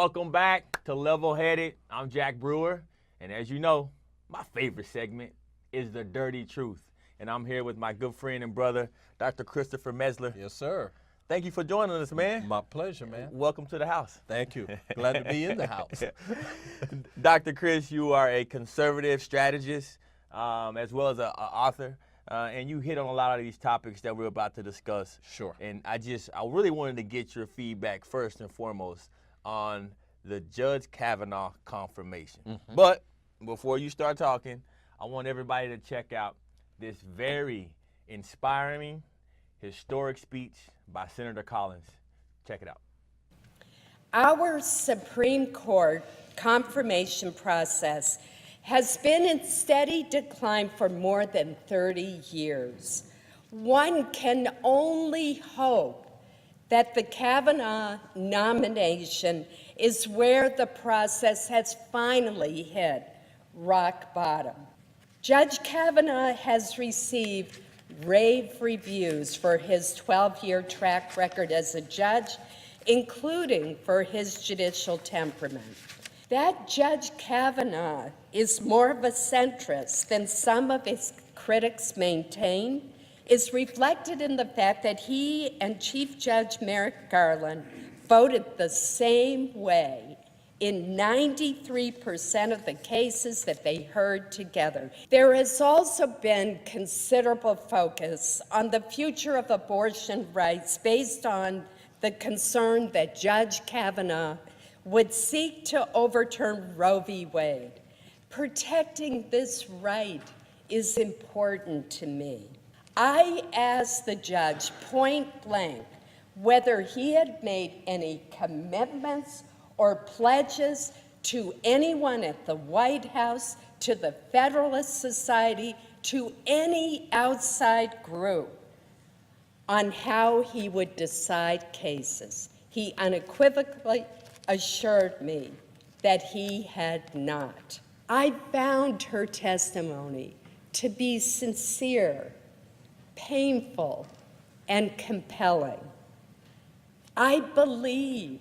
Welcome back to Level Headed. I'm Jack Brewer, and as you know, my favorite segment is the dirty truth. And I'm here with my good friend and brother, Dr. Christopher Metzler. Yes, sir. Thank you for joining us, man. My pleasure, man. Welcome to the house. Thank you. Glad to be in the house. Dr. Chris, you are a conservative strategist as well as an author. And you hit on a lot of these topics that we're about to discuss. Sure. And I really wanted to get your feedback first and foremost on the Judge Kavanaugh confirmation. Mm-hmm. But before you start talking, I want everybody to check out this very inspiring, historic speech by Senator Collins. Check it out. Our Supreme Court confirmation process has been in steady decline for more than 30 years. One can only hope that the Kavanaugh nomination is where the process has finally hit rock bottom. Judge Kavanaugh has received rave reviews for his 12-year track record as a judge, including for his judicial temperament. That Judge Kavanaugh is more of a centrist than some of his critics maintain is reflected in the fact that he and Chief Judge Merrick Garland voted the same way in 93% of the cases that they heard together. There has also been considerable focus on the future of abortion rights based on the concern that Judge Kavanaugh would seek to overturn Roe v. Wade. Protecting this right is important to me. I asked the judge point blank whether he had made any commitments or pledges to anyone at the White House, to the Federalist Society, to any outside group on how he would decide cases. He unequivocally assured me that he had not. I found her testimony to be sincere, painful, and compelling. I believe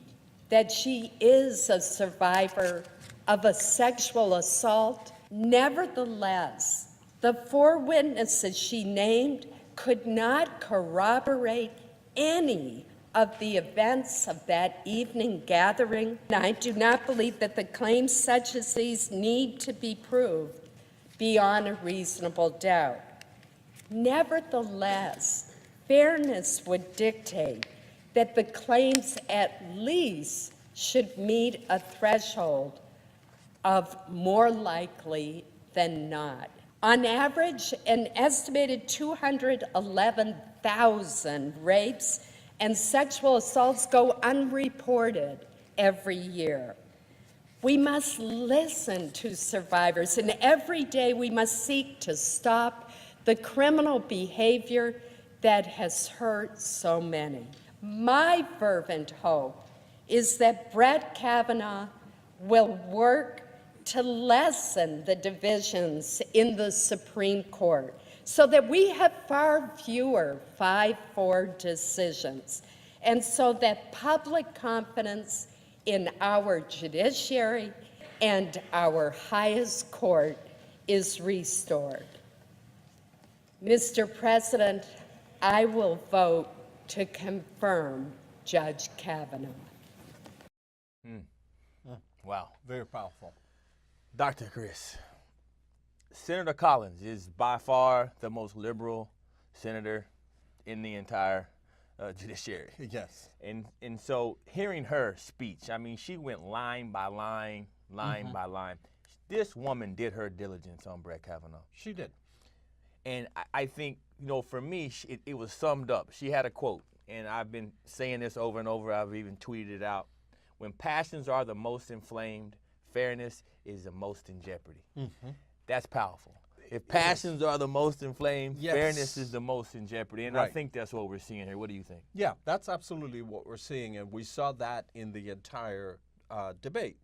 that she is a survivor of a sexual assault. Nevertheless, the 4 witnesses she named could not corroborate any of the events of that evening gathering. I do not believe that the claims such as these need to be proved beyond a reasonable doubt. Nevertheless, fairness would dictate that the claims at least should meet a threshold of more likely than not. On average, an estimated 211,000 rapes and sexual assaults go unreported every year. We must listen to survivors, and every day we must seek to stop the criminal behavior that has hurt so many. My fervent hope is that Brett Kavanaugh will work to lessen the divisions in the Supreme Court so that we have far fewer 5-4 decisions, and so that public confidence in our judiciary and our highest court is restored. Mr. President, I will vote to confirm Judge Kavanaugh. Wow. Very powerful. Dr. Chris, Senator Collins is by far the most liberal senator in the entire judiciary. Yes. And so hearing her speech, I mean, she went line by line by line. This woman did her diligence on Brett Kavanaugh. She did. And I think, for me, it was summed up. She had a quote, and I've been saying this over and over. I've even tweeted it out. When passions are the most inflamed, fairness is the most in jeopardy. Mm-hmm. That's powerful. If passions are the most inflamed, fairness is the most in jeopardy. And I think that's what we're seeing here. What do you think? Yeah, that's absolutely what we're seeing. And we saw that in the entire debate,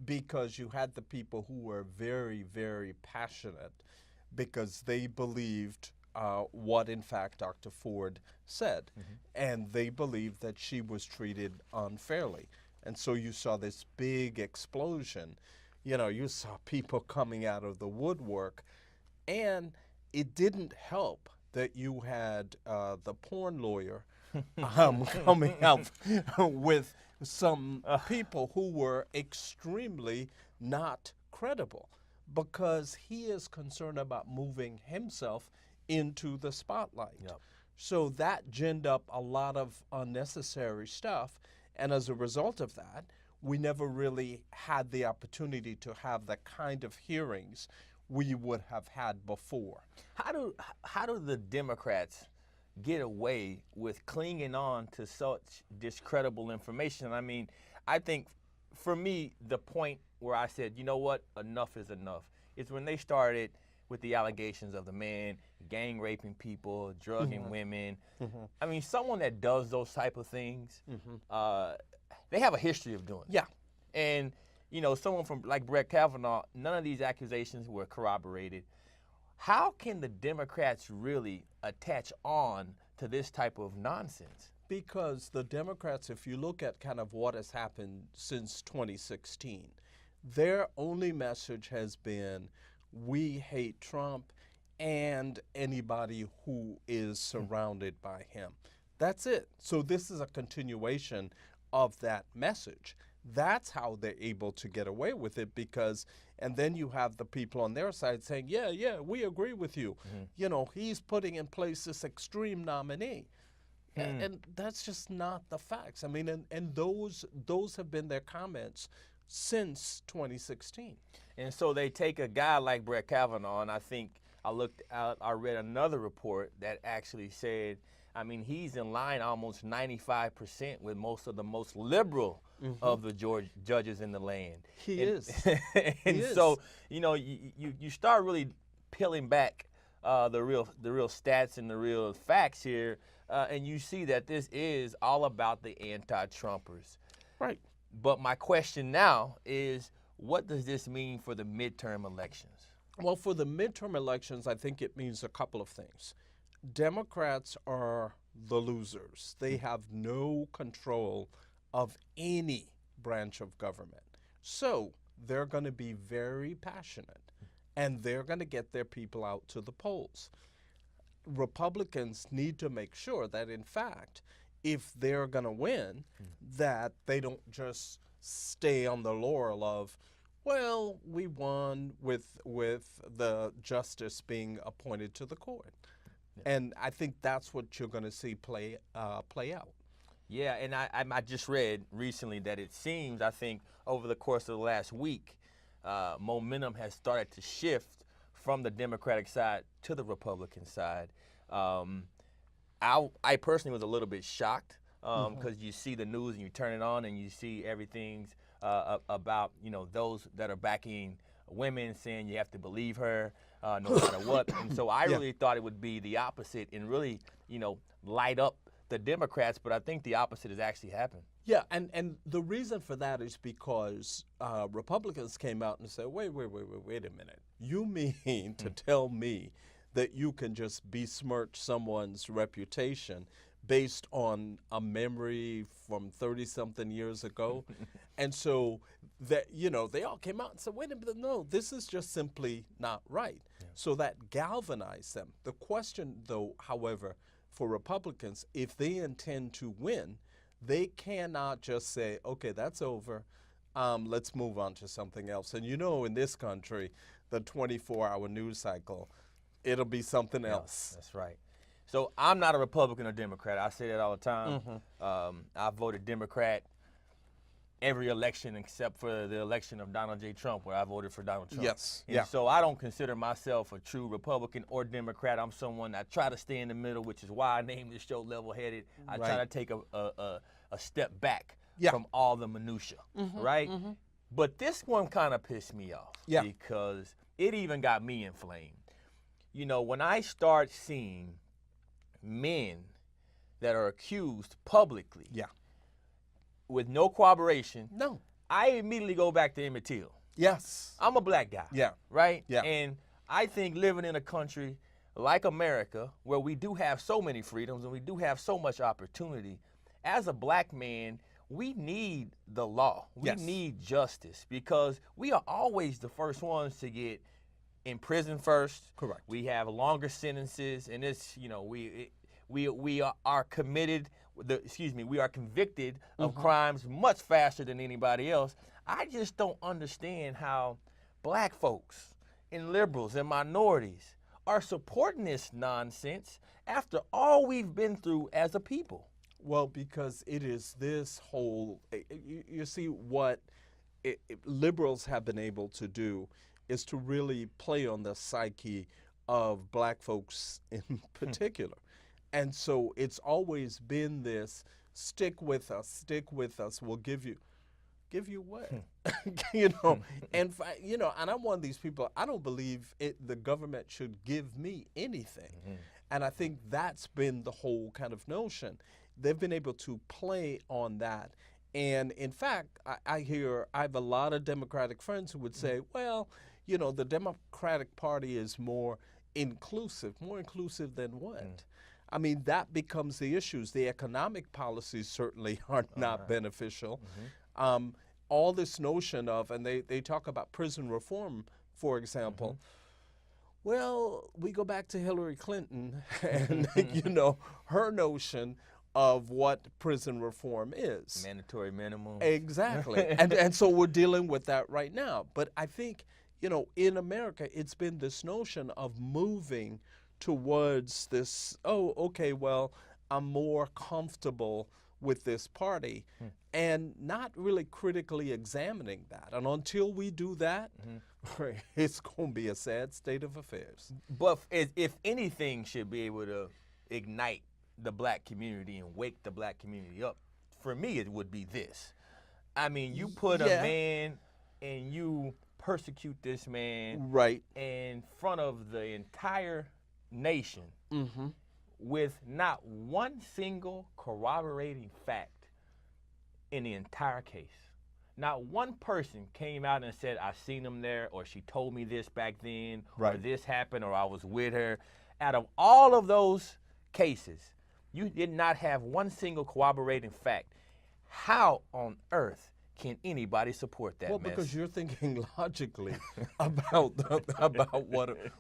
because you had the people who were very, very passionate because they believed what, in fact, Dr. Ford said. Mm-hmm. And they believed that she was treated unfairly. And so you saw this big explosion. You know, you saw people coming out of the woodwork. And it didn't help that you had the porn lawyer coming out with some people who were extremely not credible, because he is concerned about moving himself into the spotlight. Yep. So that ginned up a lot of unnecessary stuff. And as a result of that, we never really had the opportunity to have the kind of hearings we would have had before. How do the Democrats get away with clinging on to such discreditable information? I mean, I think for me, the point where I said, you know what, enough is enough, is when they started with the allegations of the man gang raping people, drugging women. I mean, someone that does those type of things, they have a history of doing it. Yeah. And, you know, someone from like Brett Kavanaugh, none of these accusations were corroborated. How can the Democrats really attach on to this type of nonsense? Because the Democrats, if you look at kind of what has happened since 2016, their only message has been, we hate Trump and anybody who is surrounded by him. That's it. So this is a continuation of that message. That's how they're able to get away with it, because, and then you have the people on their side saying, yeah, we agree with you. You know, he's putting in place this extreme nominee. And that's just not the facts. I mean, and those have been their comments since 2016. And so they take a guy like Brett Kavanaugh, and I think I read another report that actually said, I mean, he's in line almost 95% with most of the most liberal of the judges in the land. He is. And so, you know, you start really peeling back the real stats and the real facts here, and you see that this is all about the anti-Trumpers. Right. But my question now is, what does this mean for the midterm elections? Well, for the midterm elections, I think it means a couple of things. Democrats are the losers. They have no control of any branch of government. So they're going to be very passionate, and they're going to get their people out to the polls. Republicans need to make sure that, in fact, if they're going to win, that they don't just stay on the laurel of, well, we won with the justice being appointed to the court. And I think that's what you're going to see play out. Yeah, and I just read recently that it seems, I think, over the course of the last week, momentum has started to shift from the Democratic side to the Republican side. I personally was a little bit shocked because you see the news and you turn it on and you see everything's about, you know, those that are backing women, saying you have to believe her no matter what. And so I really thought it would be the opposite and really, you know, light up the Democrats, but I think the opposite has actually happened. Yeah, and the reason for that is because Republicans came out and said, wait a minute. You mean to tell me that you can just besmirch someone's reputation based on a memory from 30-something years ago? And so that, you know, they all came out and said, wait a minute, no, this is just simply not right. Yeah. So that galvanized them. The question, though, however, for Republicans, if they intend to win, they cannot just say, okay, that's over, let's move on to something else. And you know, in this country, the 24-hour news cycle, it'll be something else. That's right. So I'm not a Republican or Democrat. I say that all the time. I voted Democrat every election except for the election of Donald J. Trump, where I voted for Donald Trump. Yes. And so I don't consider myself a true Republican or Democrat. I'm someone that try to stay in the middle, which is why I named this show Level-Headed. I try to take a step back from all the minutia, right? But this one kind of pissed me off because it even got me inflamed. You know, when I start seeing men that are accused publicly with no corroboration, I immediately go back to Emmett Till. Yes. I'm a black guy. Right? Yeah. And I think living in a country like America, where we do have so many freedoms and we do have so much opportunity, as a black man, we need the law. We Yes. need justice because we are always the first ones to get in prison first. Correct. We have longer sentences, and it's we are committed. We are convicted of crimes much faster than anybody else. I just don't understand how black folks and liberals and minorities are supporting this nonsense after all we've been through as a people. Well, because it is this whole, you see what liberals have been able to do is to really play on the psyche of black folks in particular. And so it's always been this, stick with us, we'll give you what? And I'm one of these people, I don't believe the government should give me anything. And I think that's been the whole kind of notion. They've been able to play on that. And in fact, I have a lot of Democratic friends who would say, well, the Democratic Party is more inclusive than what? I mean, that becomes the issues. The economic policies certainly are not beneficial. All this notion of, and they talk about prison reform, for example. Well, we go back to Hillary Clinton and, her notion of what prison reform is. Mandatory minimum. Exactly. and so we're dealing with that right now. But I think, in America, it's been this notion of moving towards this, I'm more comfortable with this party and not really critically examining that. And until we do that, it's going to be a sad state of affairs. But if anything should be able to ignite the black community and wake the black community up, for me it would be this. I mean, you put a man and you persecute this man in front of the entire nation with not one single corroborating fact in the entire case. Not one person came out and said, I seen him there, or she told me this back then, or this happened, or I was with her. Out of all of those cases, you did not have one single corroborating fact. How on earth can anybody support that mess? Well, because you're thinking logically about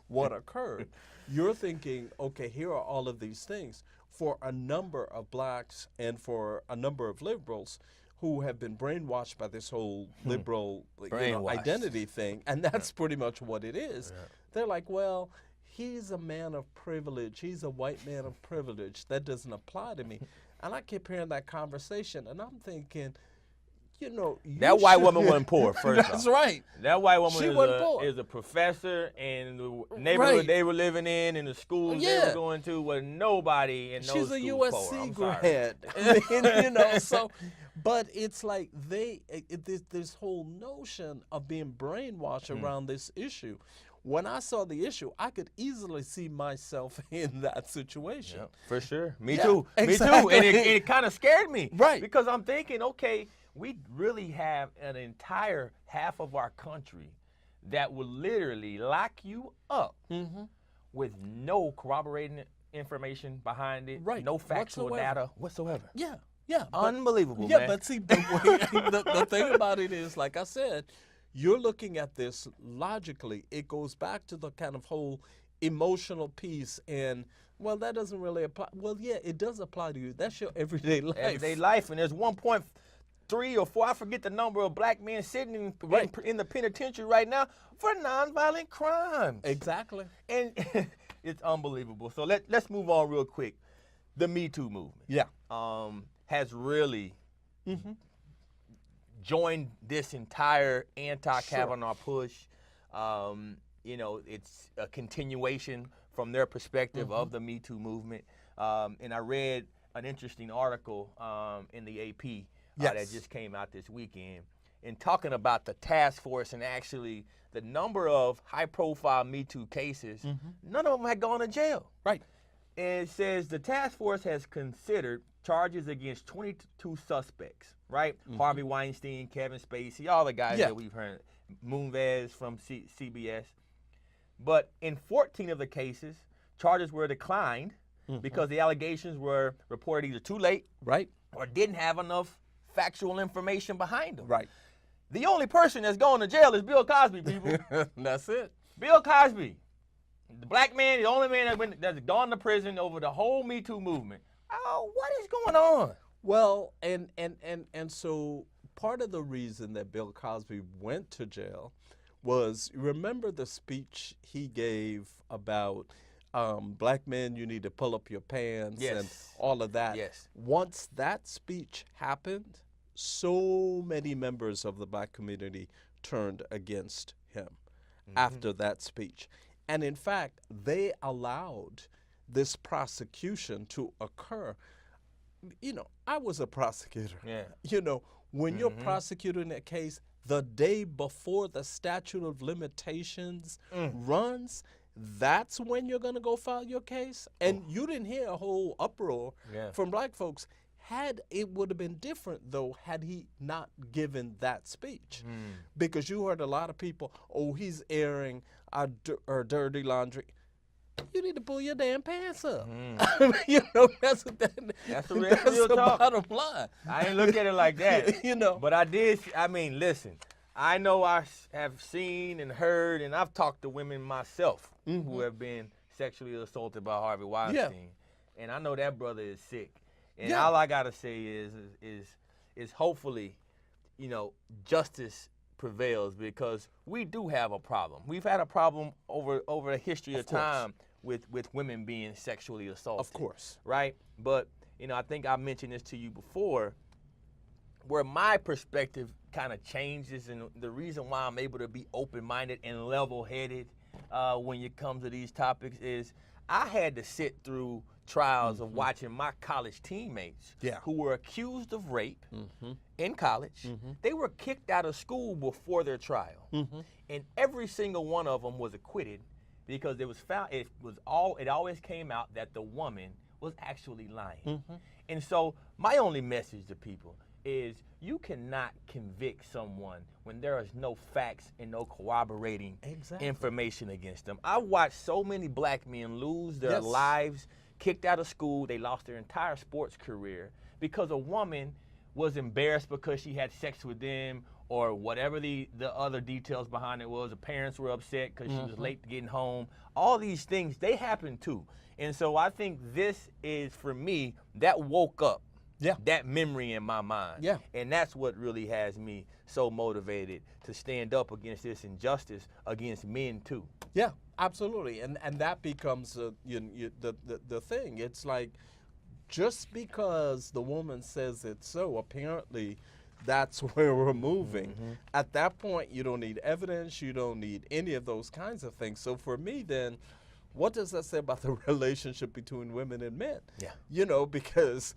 what occurred. You're thinking, okay, here are all of these things. For a number of blacks and for a number of liberals who have been brainwashed by this whole liberal identity thing, and that's pretty much what it is. They're like, well, he's a man of privilege. He's a white man of privilege. That doesn't apply to me. And I keep hearing that conversation, and I'm thinking, that white woman wasn't poor, first off. That's right. That white woman poor. is a professor in the neighborhood they were living in the schools they were going to, where nobody in those schools She's a USC poor. grad. So, but it's like this whole notion of being brainwashed around this issue. When I saw the issue, I could easily see myself in that situation. Yeah, for sure. Me too. Exactly. Me too. And it kind of scared me. Right. Because I'm thinking, okay, we really have an entire half of our country that will literally lock you up with no corroborating information behind it, no factual data whatsoever. Yeah. Unbelievable, man. Man. But see, the thing about it is, like I said, you're looking at this logically. It goes back to the kind of whole emotional piece and, well, that doesn't really apply. Well, yeah, it does apply to you. That's your everyday life. Everyday life, and there's 1.3 or 4, I forget the number of black men sitting in the penitentiary right now for nonviolent crimes. Exactly. And it's unbelievable. So let's move on real quick. The Me Too movement has really joined this entire anti-Kavanaugh push. It's a continuation from their perspective of the Me Too movement. And I read an interesting article in the AP that just came out this weekend, and talking about the task force and actually the number of high-profile Me Too cases, none of them had gone to jail. Right. And it says the task force has considered charges against 22 suspects, right? Harvey Weinstein, Kevin Spacey, all the guys that we've heard, Moonves from CBS. But in 14 of the cases, charges were declined because the allegations were reported either too late or didn't have enough factual information behind them. Right. The only person that's going to jail is Bill Cosby, people. That's it. Bill Cosby, the black man, the only man that's gone to prison over the whole Me Too movement. Oh, what is going on? Well, and so part of the reason that Bill Cosby went to jail was, remember the speech he gave about black men, you need to pull up your pants and all of that. Yes. Once that speech happened, so many members of the black community turned against him after that speech. And in fact, they allowed this prosecution to occur. You know, I was a prosecutor. Yeah. You know, when you're prosecuting a case, the day before the statute of limitations runs, that's when you're going to go file your case. And you didn't hear a whole uproar from black folks. It would have been different, though, had he not given that speech. Because you heard a lot of people, oh, he's airing our dirty laundry. You need to pull your damn pants up. You know, that's the bottom line. I ain't look at it like that. You know. But listen, I know I have seen and heard, and I've talked to women myself who have been sexually assaulted by Harvey Weinstein. And I know that brother is sick. And all I gotta say is hopefully, you know, justice prevails, because we do have a problem. We've had a problem over a history of time with women being sexually assaulted. Of course. Right? But, you know, I think I mentioned this to you before, where my perspective kind of changes, and the reason why I'm able to be open-minded and level-headed when it comes to these topics is I had to sit through trials of watching my college teammates who were accused of rape in college. They were kicked out of school before their trial, and every single one of them was acquitted because it was found. It always came out that the woman was actually lying. And so my only message to people is, you cannot convict someone when there is no facts and no corroborating information against them. I watched so many black men lose their lives, kicked out of school. They lost their entire sports career because a woman was embarrassed because she had sex with them, or whatever the other details behind it was. The parents were upset because she was late getting home. All these things, they happen too. And so I think this is, for me, that woke up that memory in my mind. And that's what really has me so motivated to stand up against this injustice against men too. Yeah, absolutely. And that becomes the thing. It's like, just because the woman says it's so, apparently that's where we're moving. At that point, you don't need evidence. You don't need any of those kinds of things. So for me, then, what does that say about the relationship between women and men? You know, because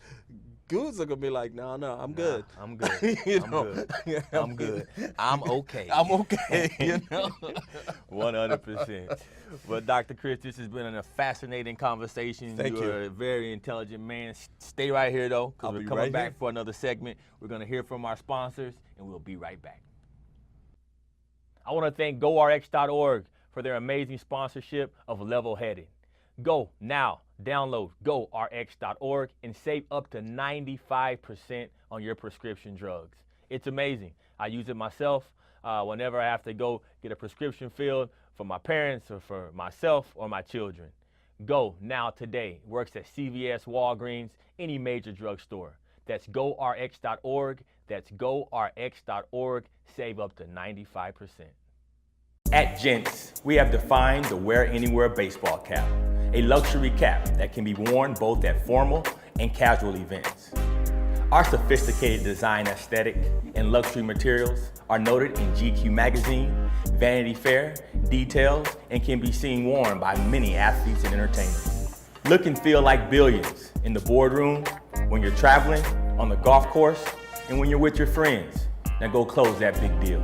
dudes are going to be like, no, I'm good. I'm good. I'm good. I'm okay. I'm okay, you know. 100%. But Dr. Chris, this has been a fascinating conversation. Thank you. You're a very intelligent man. Stay right here, though, because we're coming back for another segment. We're going to hear from our sponsors, and we'll be right back. I want to thank GoRx.org for their amazing sponsorship of Level Headed. Go now, download GoRx.org and save up to 95% on your prescription drugs. It's amazing. I use it myself whenever I have to go get a prescription filled for my parents or for myself or my children. Go now today. Works at CVS, Walgreens, any major drugstore. That's GoRx.org. That's GoRx.org. Save up to 95%. At Gents, we have defined the Wear Anywhere baseball cap, a luxury cap that can be worn both at formal and casual events. Our sophisticated design aesthetic and luxury materials are noted in GQ magazine, Vanity Fair, Details, and can be seen worn by many athletes and entertainers. Look and feel like billions in the boardroom, when you're traveling, on the golf course, and when you're with your friends. Now go close that big deal.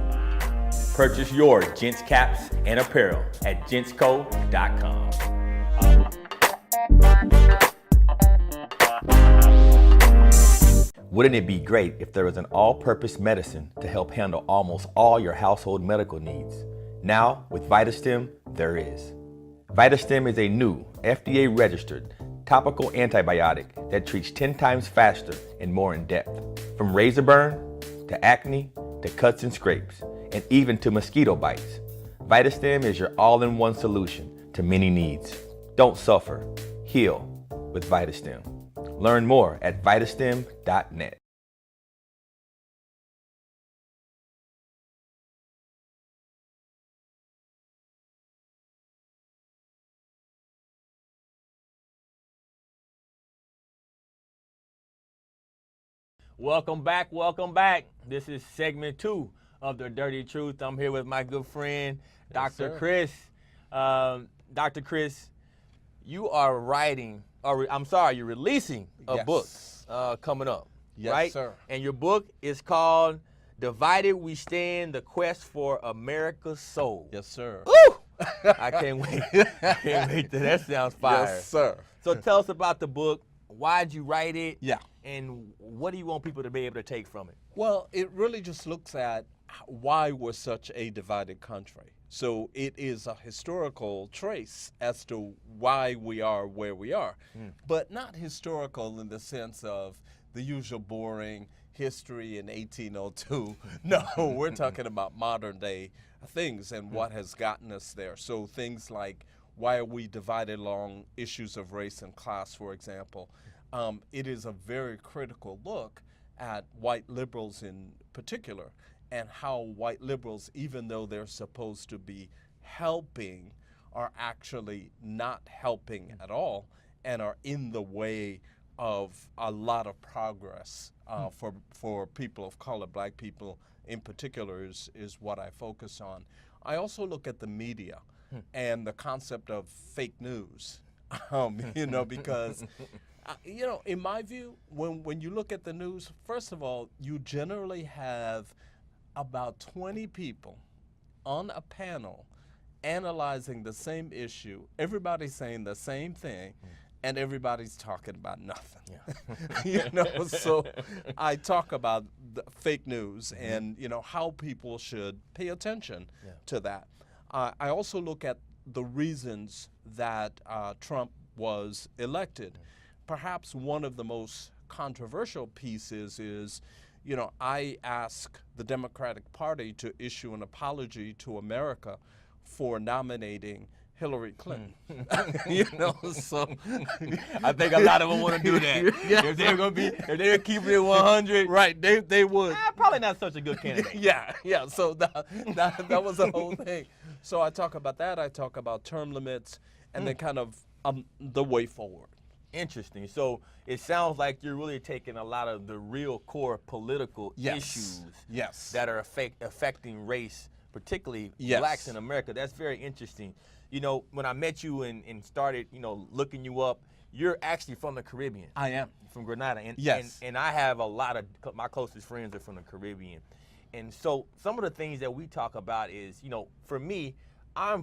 Purchase your Gents caps and apparel at gentsco.com. Wouldn't it be great if there was an all-purpose medicine to help handle almost all your household medical needs? Now, with VitaStem, there is. VitaStem is a new, FDA-registered, topical antibiotic that treats 10 times faster and more in depth. For From razor burn, to acne, to cuts and scrapes, and even to mosquito bites, VitaStem is your all-in-one solution to many needs. Don't suffer, heal with VitaStem. Learn more at vitastem.net. Welcome back, welcome back. This is segment 2 of The Dirty Truth. I'm here with my good friend, Dr. Chris. Dr. Chris, you are writing, or you're releasing a book coming up, right? Yes, sir. And your book is called Divided We Stand, The Quest for America's Soul. Yes, sir. Woo! I can't wait. I can't wait. That sounds fire. Yes, sir. So tell us about the book. Why'd you write it? Yeah. And what do you want people to be able to take from it? Well, it really just looks at why we're such a divided country. So it is a historical trace as to why we are where we are, but not historical in the sense of the usual boring history in 1802. No, we're talking about modern day things and what has gotten us there. So things like, why are we divided along issues of race and class, for example? It is a very critical look at white liberals in particular, and how white liberals, even though they're supposed to be helping, are actually not helping at all and are in the way of a lot of progress for people of color. Black people in particular is what I focus on. I also look at the media and the concept of fake news, because in my view, when you look at the news, first of all, you generally have about 20 people on a panel analyzing the same issue. Everybody's saying the same thing, and everybody's talking about nothing. Yeah. So I talk about the fake news and how people should pay attention to that. I also look at the reasons that Trump was elected. Perhaps one of the most controversial pieces is, I ask the Democratic Party to issue an apology to America for nominating Hillary Clinton. So I think a lot of them want to do that. Yeah. If they're keeping it 100, right? They would. Probably not such a good candidate. Yeah. So that was the whole thing. So I talk about that. I talk about term limits, and then kind of the way forward. Interesting. So it sounds like you're really taking a lot of the real core political issues that are affecting race, particularly blacks in America. That's very interesting. When I met you and started, looking you up, you're actually from the Caribbean. I am. From Grenada. And, yes. And I have a lot of my closest friends are from the Caribbean. And so some of the things that we talk about is, for me, I'm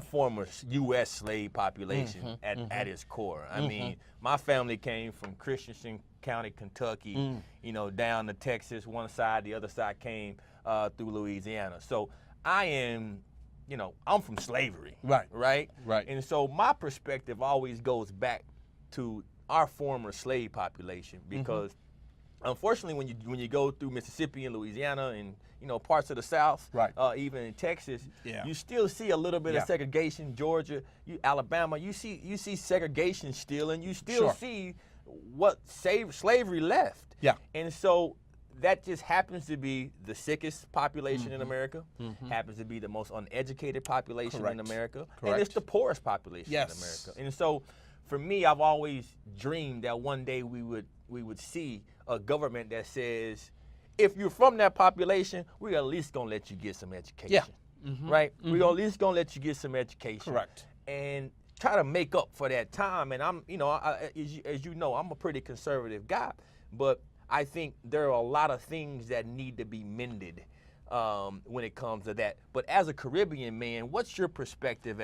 former U.S. slave population at its core. I mean, my family came from Christensen County, Kentucky, down to Texas, one side, the other side came through Louisiana. So I am, I'm from slavery. Right. And so my perspective always goes back to our former slave population because unfortunately when you go through Mississippi and Louisiana and parts of the South, even in Texas, you still see a little bit of segregation. Georgia, Alabama, you see segregation still, and you still see what slavery left. And so that just happens to be the sickest population in America, happens to be the most uneducated population in America, and it's the poorest population in America. And so for me, I've always dreamed that one day we would see a government that says, if you're from that population, we're at least gonna let you get some education, right? We're at least gonna let you get some education, and try to make up for that time. And I'm, as you know, I'm a pretty conservative guy, but I think there are a lot of things that need to be mended when it comes to that. But as a Caribbean man, what's your perspective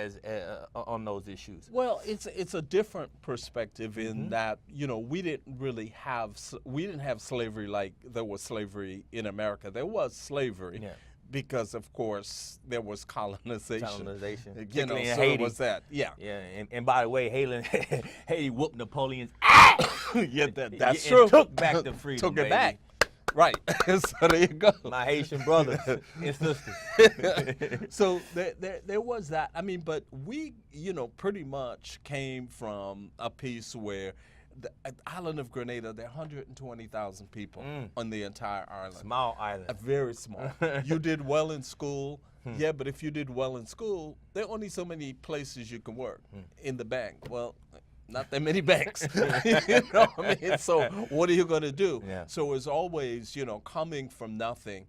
on those issues? Well, it's a different perspective in that we didn't have slavery like there was slavery in America. There was slavery because, of course, there was colonization. Particularly in so Haiti. It was that. And by the way, Haiti whooped Napoleon's ass. That's true. Took back the freedom. Took it back. Right. So there you go. My Haitian brothers and sisters. So there was that. I mean, but we, pretty much came from a piece where the island of Grenada, there are 120,000 people on the entire island. Small island. Very small. You did well in school. Yeah, but if you did well in school, there are only so many places you can work. In the bank, well, not that many banks. I mean? So what are you going to do? Yeah. So it's always, coming from nothing.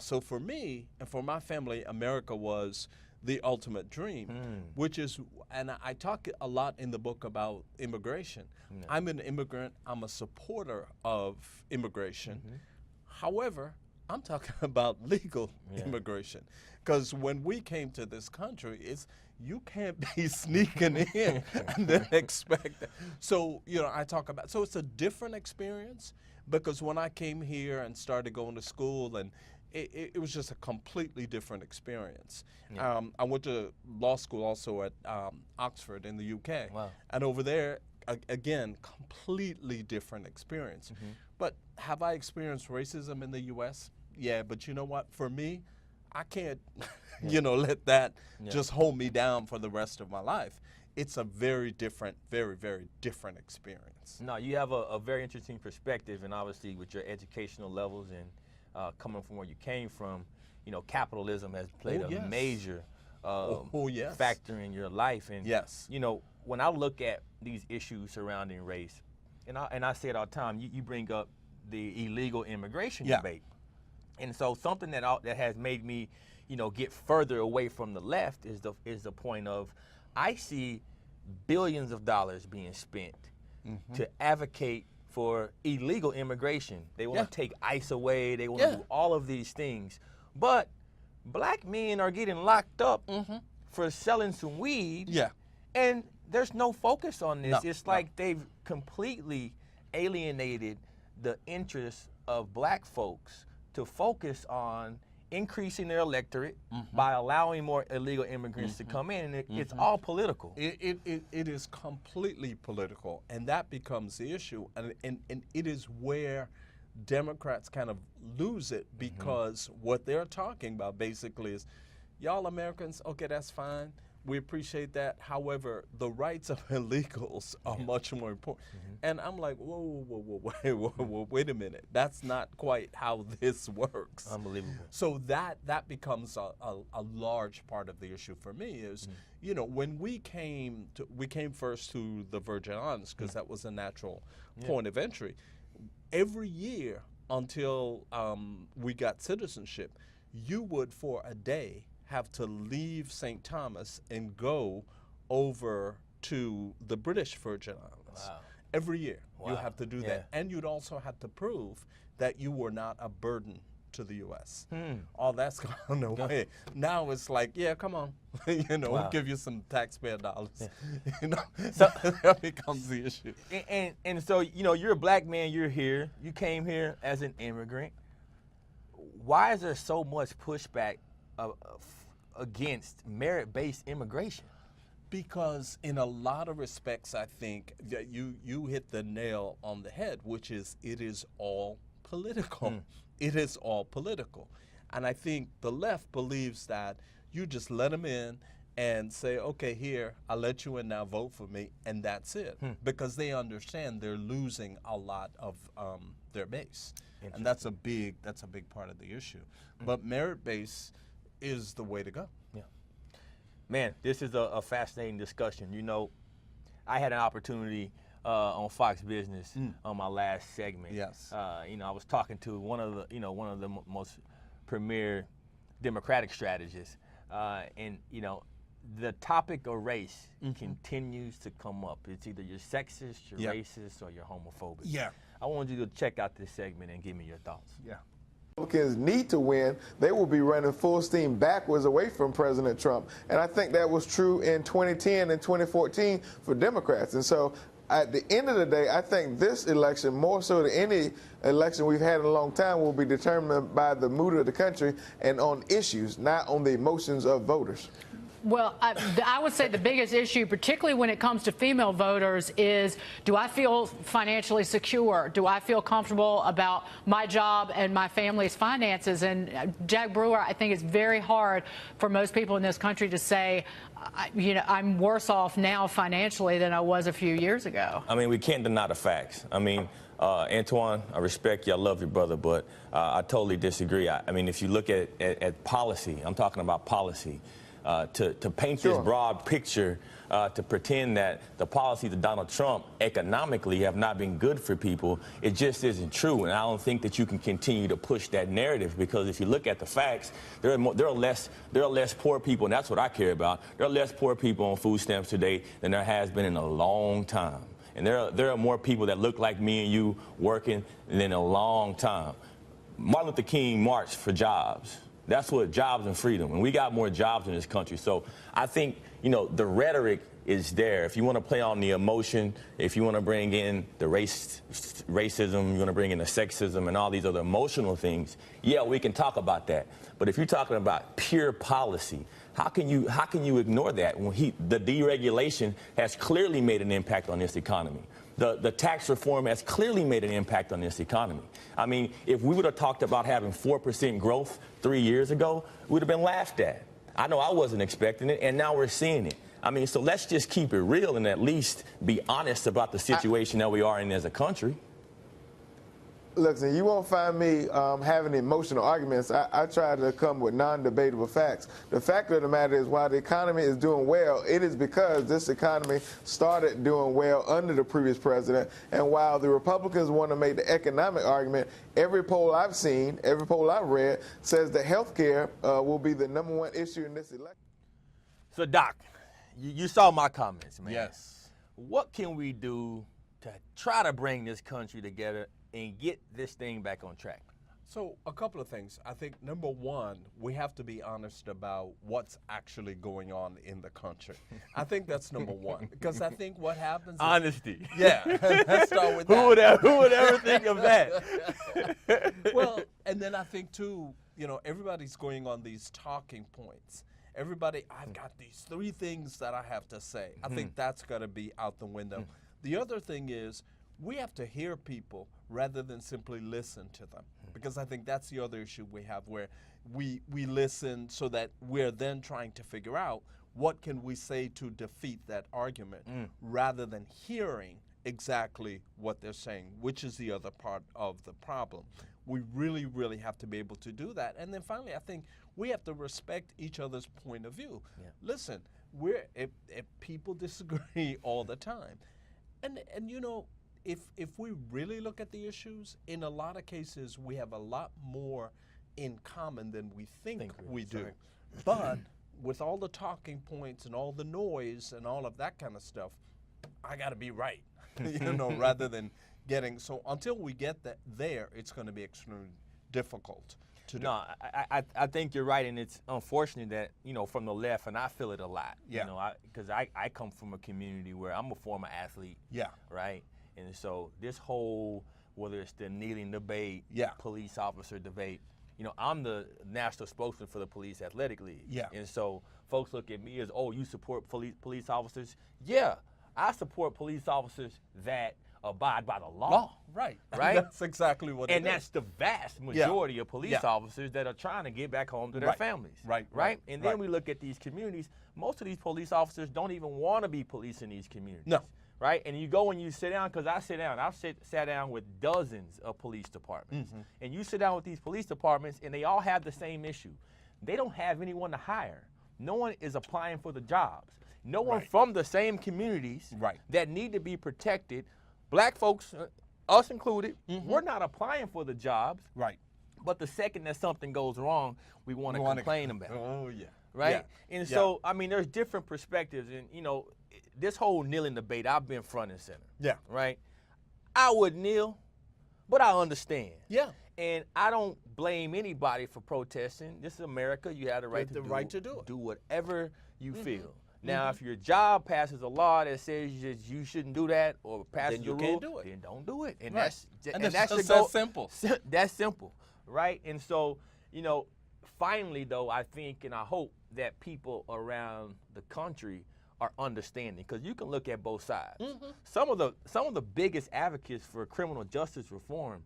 So for me and for my family, America was the ultimate dream, which is, and I talk a lot in the book about immigration. Yeah. I'm an immigrant. I'm a supporter of immigration. However, I'm talking about legal immigration, because when we came to this country, you can't be sneaking in and then expect that. So, I talk about, so it's a different experience, because when I came here and started going to school, and it was just a completely different experience. Yeah. I went to law school also at Oxford in the UK. Wow. And over there, again, completely different experience. But have I experienced racism in the U.S.? Yeah, but you know what? For me, I can't, let that just hold me down for the rest of my life. It's a very different, very, very different experience. No, you have a very interesting perspective, and obviously with your educational levels and coming from where you came from, capitalism has played a major factor in your life. And when I look at these issues surrounding race, and I say it all the time, you bring up the illegal immigration debate. And so something that has made me, get further away from the left is the point of, I see billions of dollars being spent to advocate for illegal immigration. They want to take ICE away. They want to do all of these things. But black men are getting locked up for selling some weed. Yeah. And there's no focus on this. It's like they've completely alienated the interests of black folks to focus on increasing their electorate by allowing more illegal immigrants to come in, and it's all political. It is completely political, and that becomes the issue, and it is where Democrats kind of lose it, because what they're talking about basically is, y'all Americans, okay, that's fine. We appreciate that. However, the rights of illegals are much more important. And I'm like, whoa, wait a minute. That's not quite how this works. Unbelievable. So that becomes a large part of the issue for me is, when we came first to the Virgin Islands, because that was a natural point of entry. Every year until we got citizenship, you would, for a day, have to leave St. Thomas and go over to the British Virgin Islands. Wow. Every year you have to do that. And you'd also have to prove that you were not a burden to the U.S. All that's gone away. Now it's like, come on, we'll give you some taxpayer dollars. So that becomes the issue. And so, you're a black man, you're here, you came here as an immigrant. Why is there so much pushback against merit-based immigration? Because in a lot of respects, I think that you hit the nail on the head, which is it is all political. It is all political. And I think the left believes that you just let them in and say, okay, here, I'll let you in now, vote for me, and that's it. Because they understand they're losing a lot of their base. And that's a big part of the issue. But merit-based is the way to go. Yeah. Man, this is a fascinating discussion. I had an opportunity on Fox Business on my last segment. Yes. I was talking to one of the most premier Democratic strategists, and the topic of race continues to come up. It's either you're sexist, you're racist, or you're homophobic. Yeah. I want you to check out this segment and give me your thoughts. Yeah. Republicans need to win, they will be running full steam backwards away from President Trump. And I think that was true in 2010 and 2014 for Democrats. And so at the end of the day, I think this election, more so than any election we've had in a long time, will be determined by the mood of the country and on issues, not on the emotions of voters. Well, I would say the biggest issue, particularly when it comes to female voters, is do I feel financially secure? Do I feel comfortable about my job and my family's finances? And Jack Brewer, I think it's very hard for most people in this country to say, I'm worse off now financially than I was a few years ago. I mean, we can't deny the facts. I mean, Antoine, I respect you. I love your brother, but I totally disagree. I mean, if you look at policy, I'm talking about policy. To paint this broad picture, to pretend that the policies of Donald Trump economically have not been good for people, it just isn't true. And I don't think that you can continue to push that narrative, because if you look at the facts, there are less poor people, and that's what I care about. There are less poor people on food stamps today than there has been in a long time. And there are more people that look like me and you working than in a long time. Martin Luther King marched for jobs. That's what jobs and freedom. And we got more jobs in this country. So I think, the rhetoric is there. If you want to play on the emotion, if you want to bring in the racism, you want to bring in the sexism and all these other emotional things, yeah, we can talk about that. But if you're talking about pure policy, how can you ignore that when the deregulation has clearly made an impact on this economy? The tax reform has clearly made an impact on this economy. I mean, if we would have talked about having 4% growth 3 years ago, we would have been laughed at. I know I wasn't expecting it, and now we're seeing it. I mean, so let's just keep it real and at least be honest about the situation that we are in as a country. Listen, you won't find me having emotional arguments. I try to come with non-debatable facts. The fact of the matter is, while the economy is doing well, it is because this economy started doing well under the previous president. And while the Republicans want to make the economic argument, every poll I've seen, every poll I've read, says that health care will be the #1 issue in this election. So, Doc, you saw my comments, man. Yes. What can we do to try to bring this country together and get this thing back on track? So a couple of things. I think number one, we have to be honest about what's actually going on in the country. I think that's number one, because I think what happens is, Honesty. yeah, let's start with that. Who would ever think of that? Well, and then I think too, everybody's going on these talking points. Everybody, I've got these 3 things that I have to say. I think that's got to be out the window. The other thing is, we have to hear people rather than simply listen to them, because I think that's the other issue we have, where we listen so that we're then trying to figure out what can we say to defeat that argument, rather than hearing exactly what they're saying, which is the other part of the problem. We really, really have to be able to do that. And then finally, I think we have to respect each other's point of view. Yeah. Listen, if people disagree all the time, and if we really look at the issues, in a lot of cases, we have a lot more in common than we think we do. Sorry. But with all the talking points and all the noise and all of that kind of stuff, I got to be right, rather than getting. So until we get there, it's going to be extremely difficult to do. No, I think you're right, and it's unfortunate that, from the left, and I feel it a lot. Yeah. Because I come from a community where I'm a former athlete. Yeah. Right? And so this whole, whether it's the kneeling debate, police officer debate, I'm the national spokesman for the Police Athletic League. Yeah. And so folks look at me as, oh, you support police officers? Yeah, I support police officers that abide by the law. Right. Right? That's exactly what it is. And that's the vast majority of police officers that are trying to get back home to their families. Right? And then we look at these communities. Most of these police officers don't even want to be policing these communities. No. Right? And you go and you sit down, because I sit down. I've sat down with dozens of police departments. And you sit down with these police departments, and they all have the same issue. They don't have anyone to hire. No one is applying for the jobs. No one from the same communities that need to be protected. Black folks, us included, we're not applying for the jobs. Right. But the second that something goes wrong, we want to complain about it. Oh, yeah. Right? Yeah. And so, I mean, there's different perspectives. And, this whole kneeling debate, I've been front and center. Yeah. Right? I would kneel, but I understand. Yeah. And I don't blame anybody for protesting. This is America. You have the right, to do it. Do whatever you feel. Now, if your job passes a law that says you shouldn't do that, or passes a rule, can't do it. then don't do it. And that's just that simple. That's simple, right? And so, finally, though, I think and I hope that people around the country are understanding, because you can look at both sides. Some of the biggest advocates for criminal justice reform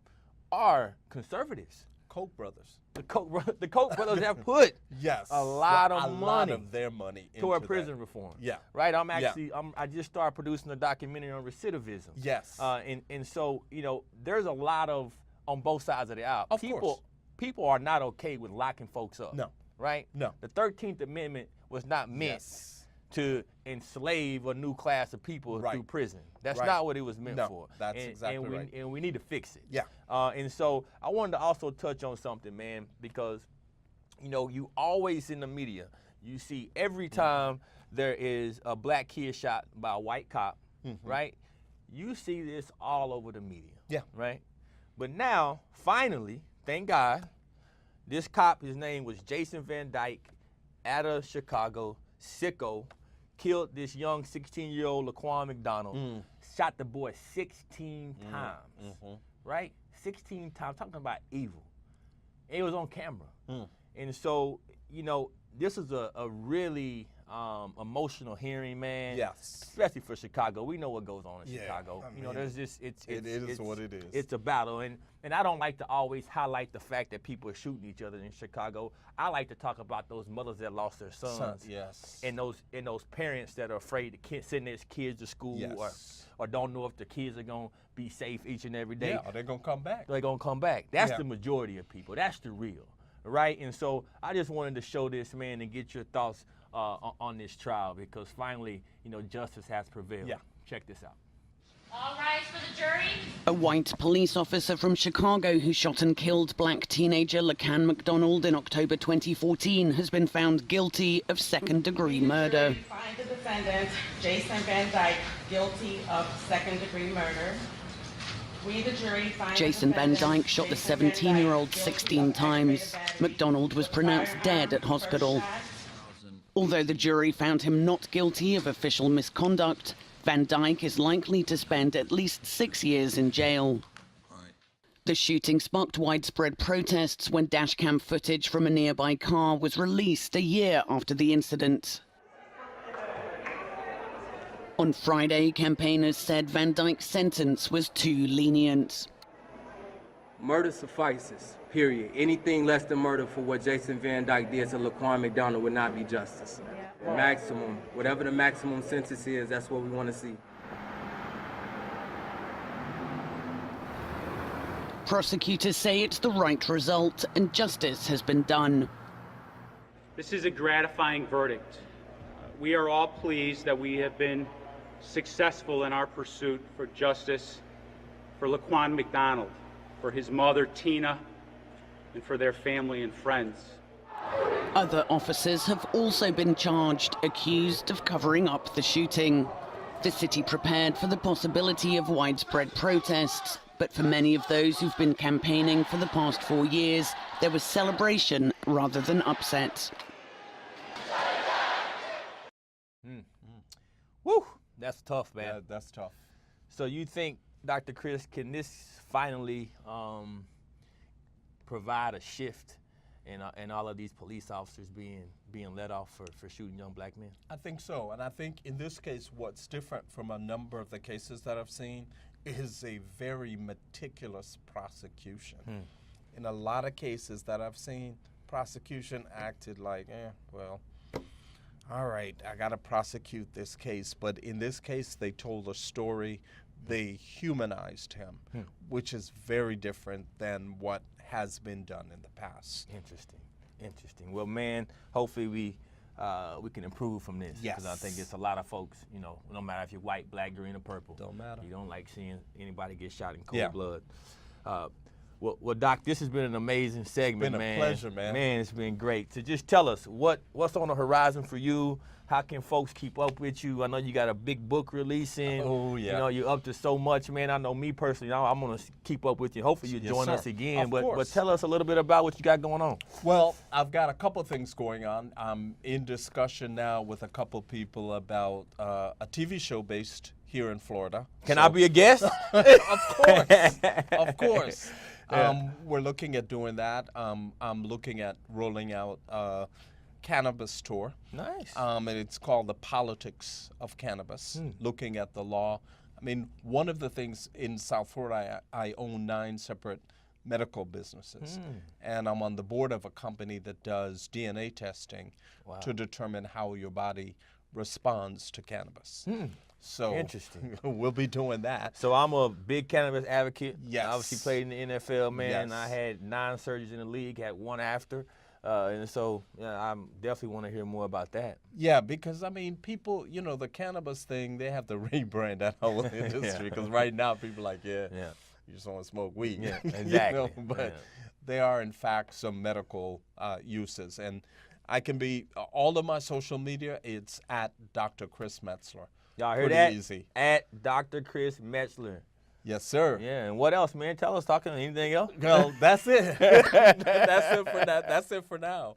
are conservatives. Koch brothers. The Koch brothers have put Yes. a lot of a money lot of their money toward into prison that. reform. Yeah. Right. I just started producing a documentary on recidivism. Yes. And so there's a lot of on both sides of the aisle. Of course. People are not okay with locking folks up. No. Right. No. The 13th Amendment was not meant to enslave a new class of people through prison. That's not what it was meant for. That's exactly right. And we need to fix it. Yeah. And so I wanted to also touch on something, man, because, you always in the media, you see every time there is a black kid shot by a white cop, right? You see this all over the media. Yeah. Right? But now, finally, thank God, this cop, his name was Jason Van Dyke, out of Chicago, sicko, killed this young 16-year-old Laquan McDonald, shot the boy 16 times, right? 16 times, talking about evil. It was on camera. And so, this is a really emotional hearing, man. Yes. Especially for Chicago. We know what goes on in Yeah, Chicago. I mean, There's just, it is what it is. It's a battle. And I don't like to always highlight the fact that people are shooting each other in Chicago. I like to talk about those mothers that lost their sons. Yes. And those parents that are afraid to send their kids to school or don't know if the kids are going to be safe each and every day. Yeah, are they going to come back? They're going to come back. That's the majority of people. That's the real, right? And so I just wanted to show this, man, and get your thoughts on this trial, because finally, justice has prevailed. Yeah. Check this out. All rise for the jury. A white police officer from Chicago who shot and killed black teenager Laquan McDonald in October 2014 has been found guilty of second-degree murder. Find the defendant, Jason Van Dyke, guilty of second-degree murder. We, the jury, find Jason Van Dyke shot the 17-year-old 16 times. McDonald was pronounced dead at hospital. Although the jury found him not guilty of official misconduct, Van Dyke is likely to spend at least 6 years in jail. The shooting sparked widespread protests when dashcam footage from a nearby car was released a year after the incident. On Friday, campaigners said Van Dyke's sentence was too lenient. Murder suffices, period. Anything less than murder for what Jason Van Dyke did to Laquan McDonald would not be justice. Maximum, whatever the maximum sentence is, that's what we want to see. Prosecutors say it's the right result and justice has been done. This is a gratifying verdict. We are all pleased that we have been successful in our pursuit for justice for Laquan McDonald, for his mother Tina, and for their family and friends. Other officers have also been charged, accused of covering up the shooting. The city prepared for the possibility of widespread protests, but for many of those who've been campaigning for the past 4 years, there was celebration rather than upset. Woo! That's tough, man. Yeah, that's tough. So you think, Dr. Chris, can this finally provide a shift in all of these police officers being let off for shooting young black men? I think so. And I think in this case, what's different from a number of the cases that I've seen is a very meticulous prosecution. In a lot of cases that I've seen, prosecution acted like, well, all right, I got to prosecute this case. But in this case, they told a story. They humanized him, which is very different than what has been done in the past. Interesting. Well, man, hopefully we can improve from this. Yes. Because I think it's a lot of folks, no matter if you're white, black, green, or purple. Don't matter. You don't like seeing anybody get shot in cold blood. Well, Doc, this has been an amazing segment, man. It's been a pleasure, man. Man, it's been great. So just tell us, what's on the horizon for you? How can folks keep up with you? I know you got a big book releasing. Oh, yeah. You're up to so much, man. I know me personally, I'm going to keep up with you. Hopefully you join us again. But tell us a little bit about what you got going on. Well, I've got a couple things going on. I'm in discussion now with a couple people about a TV show based here in Florida. Can I be a guest? Of course. We're looking at doing that. I'm looking at rolling out cannabis tour. Nice. And it's called The Politics of Cannabis, looking at the law. I mean, one of the things in South Florida, I own 9 separate medical businesses, and I'm on the board of a company that does DNA testing to determine how your body responds to cannabis. So interesting. We'll be doing that. So I'm a big cannabis advocate. Yes. I obviously played in the NFL, man. Yes. I had 9 surgeries in the league, had 1 after. And so I definitely want to hear more about that. Yeah, because, I mean, people, you know, the cannabis thing, they have to rebrand that whole industry. Because right now, people are like, you just want to smoke weed. Yeah, exactly. But they are, in fact, some medical uses. And I can be, all of my social media, it's at Dr. Chris Metzler. Y'all heard Pretty that? easy. At Dr. Chris Metzler. Yes, sir. Yeah, and what else, man? Tell us, talking anything else? Well, that's it. That's it for that. That's it for now.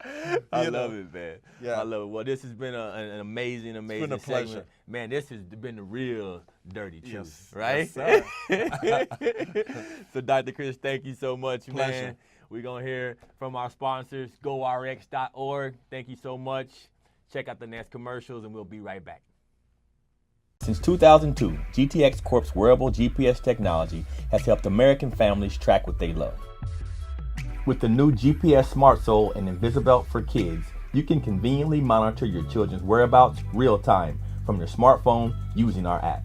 I love it, man. Yeah. I love it. Well, this has been an amazing, been a pleasure. segment. Man, this has been the real dirty truth, Yes. right? Yes, sir. So, Dr. Chris, thank you so much, Pleasure. man. We're going to hear from our sponsors, GoRx.org. Thank you so much. Check out the next commercials, and we'll be right back. Since 2002, GTX Corp's wearable GPS technology has helped American families track what they love. With the new GPS Smart Soul and Invisibelt for kids, you can conveniently monitor your children's whereabouts real time from your smartphone using our app.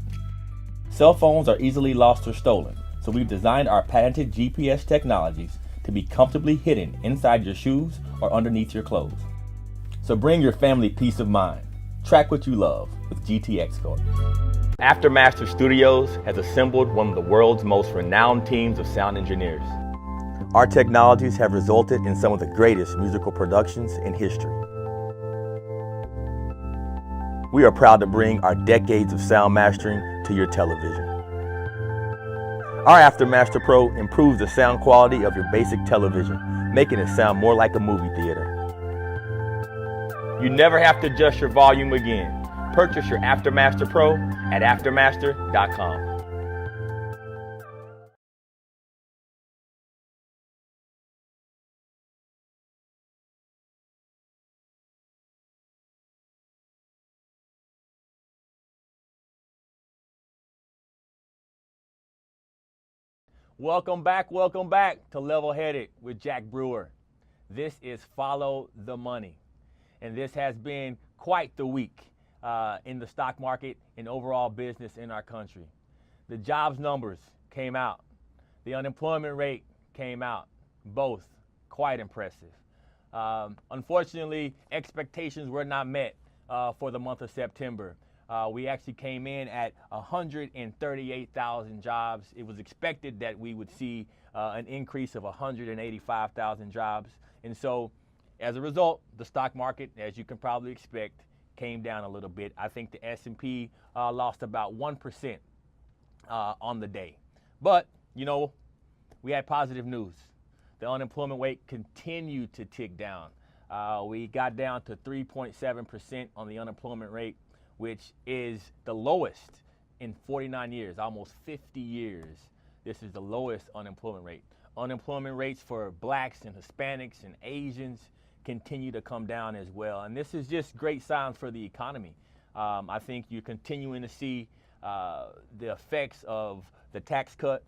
Cell phones are easily lost or stolen, so we've designed our patented GPS technologies to be comfortably hidden inside your shoes or underneath your clothes. So bring your family peace of mind. Track what you love with GTX Corp. Aftermaster Studios has assembled one of the world's most renowned teams of sound engineers. Our technologies have resulted in some of the greatest musical productions in history. We are proud to bring our decades of sound mastering to your television. Our Aftermaster Pro improves the sound quality of your basic television, making it sound more like a movie theater. You never have to adjust your volume again. Purchase your Aftermaster Pro at aftermaster.com. Welcome back to Level Headed with Jack Brewer. This is Follow the Money, and this has been quite the week in the stock market and overall business in our country. The jobs numbers came out. The unemployment rate came out. Both quite impressive. Unfortunately, expectations were not met for the month of September. We actually came in at 138,000 jobs. It was expected that we would see an increase of 185,000 jobs. And so, as a result, the stock market, as you can probably expect, came down a little bit. I think the S&P lost about 1% on the day. But, you know, we had positive news. The unemployment rate continued to tick down. We got down to 3.7% on the unemployment rate, which is the lowest in 49 years, almost 50 years. This is the lowest unemployment rate. Unemployment rates for blacks and Hispanics and Asians continue to come down as well. And this is just great signs for the economy. I think you're continuing to see the effects of the tax cut.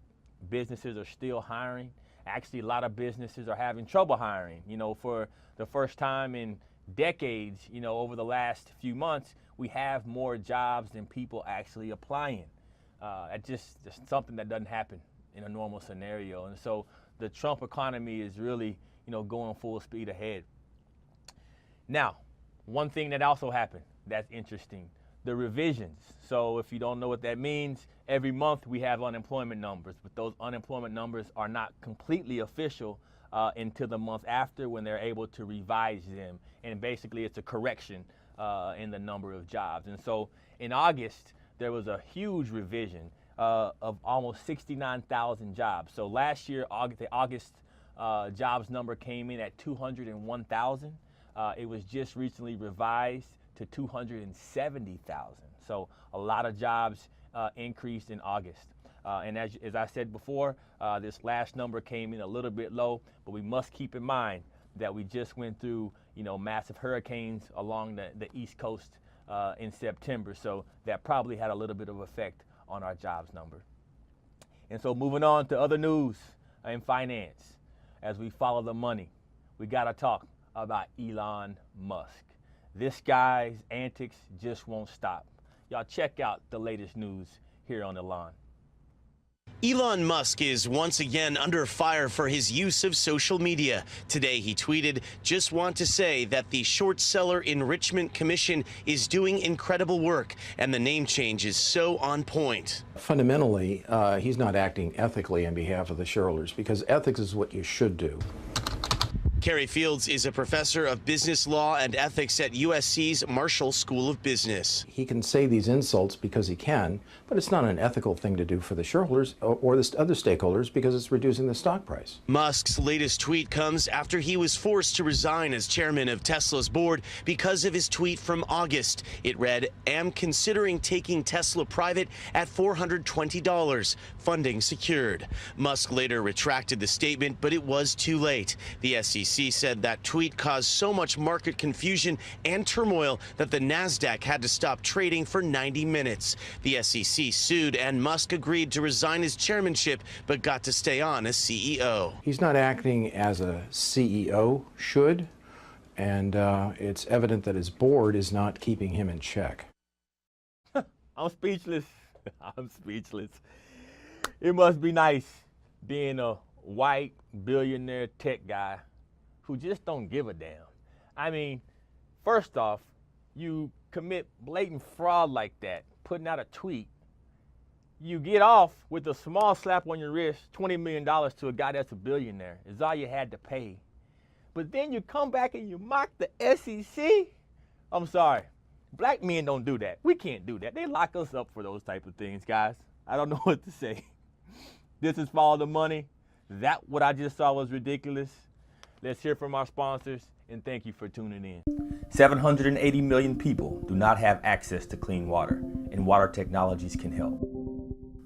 Businesses are still hiring. Actually, a lot of businesses are having trouble hiring. You know, for the first time in decades, you know, over the last few months, we have more jobs than people actually applying. It's just something that doesn't happen in a normal scenario. And so the Trump economy is really, you know, going full speed ahead. Now, one thing that also happened that's interesting, the revisions. So if you don't know what that means, every month we have unemployment numbers, but those unemployment numbers are not completely official until the month after, when they're able to revise them. And basically it's a correction in the number of jobs. And so in August, there was a huge revision of almost 69,000 jobs. So last year, the August jobs number came in at 201,000. It was just recently revised to 270,000. So a lot of jobs increased in August. And as I said before, this last number came in a little bit low, but we must keep in mind that we just went through massive hurricanes along the East Coast in September. So that probably had a little bit of effect on our jobs number. And so moving on to other news in finance, as we follow the money, we got to talk about Elon Musk. This guy's antics just won't stop. Y'all check out the latest news here on The Lawn. Elon Musk is once again under fire for his use of social media. Today he tweeted, "Just want to say that the Short Seller Enrichment Commission is doing incredible work, and the name change is so on point." Fundamentally, he's not acting ethically on behalf of the shareholders, because ethics is what you should do. Kerry Fields is a professor of business law and ethics at USC's Marshall School of Business. He can say these insults because he can, but it's not an ethical thing to do for the shareholders or the other stakeholders, because it's reducing the stock price. Musk's latest tweet comes after he was forced to resign as chairman of Tesla's board because of his tweet from August. It read, "Am considering taking Tesla private at $420, funding secured." Musk later retracted the statement, but it was too late. The SEC said that tweet caused so much market confusion and turmoil that the NASDAQ had to stop trading for 90 minutes. The SEC sued, and Musk agreed to resign his chairmanship, but got to stay on as CEO. He's not acting as a CEO should, and it's evident that his board is not keeping him in check. I'm speechless. I'm speechless. It must be nice being a white billionaire tech guy who just don't give a damn. I mean, first off, you commit blatant fraud like that, putting out a tweet. You get off with a small slap on your wrist, $20 million to a guy that's a billionaire. Is all you had to pay. But then you come back and you mock the SEC? I'm sorry. Black men don't do that. We can't do that. They lock us up for those type of things, guys. I don't know what to say. This is Follow the Money. That what I just saw was ridiculous. Let's hear from our sponsors, and thank you for tuning in. 780 million people do not have access to clean water, and water technologies can help.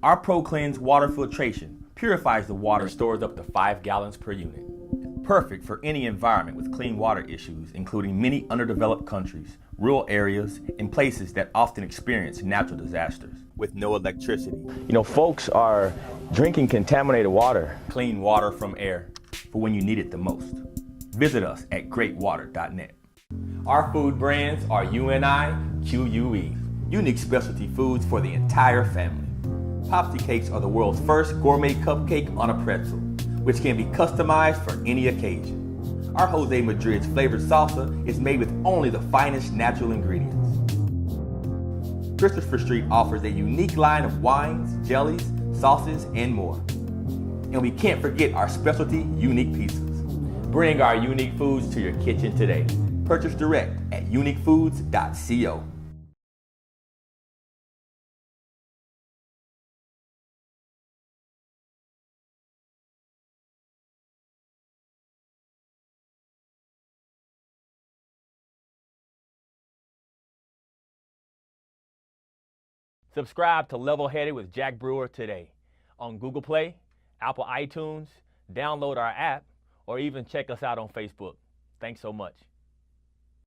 Our ProCleanse water filtration purifies the water, stores up to 5 gallons per unit. Perfect for any environment with clean water issues, including many underdeveloped countries, rural areas, and places that often experience natural disasters with no electricity. Folks are drinking contaminated water. Clean water from air for when you need it the most. Visit us at greatwater.net. Our food brands are UNI, QUE, unique specialty foods for the entire family. Popsy cakes are the world's first gourmet cupcake on a pretzel, which can be customized for any occasion. Our Jose Madrid's flavored salsa is made with only the finest natural ingredients. Christopher Street offers a unique line of wines, jellies, sauces, and more. And we can't forget our specialty unique pizzas. Bring our unique foods to your kitchen today. Purchase direct at uniquefoods.co. Subscribe to Level Headed with Jack Brewer today on Google Play, Apple iTunes, download our app, or even check us out on Facebook. Thanks so much.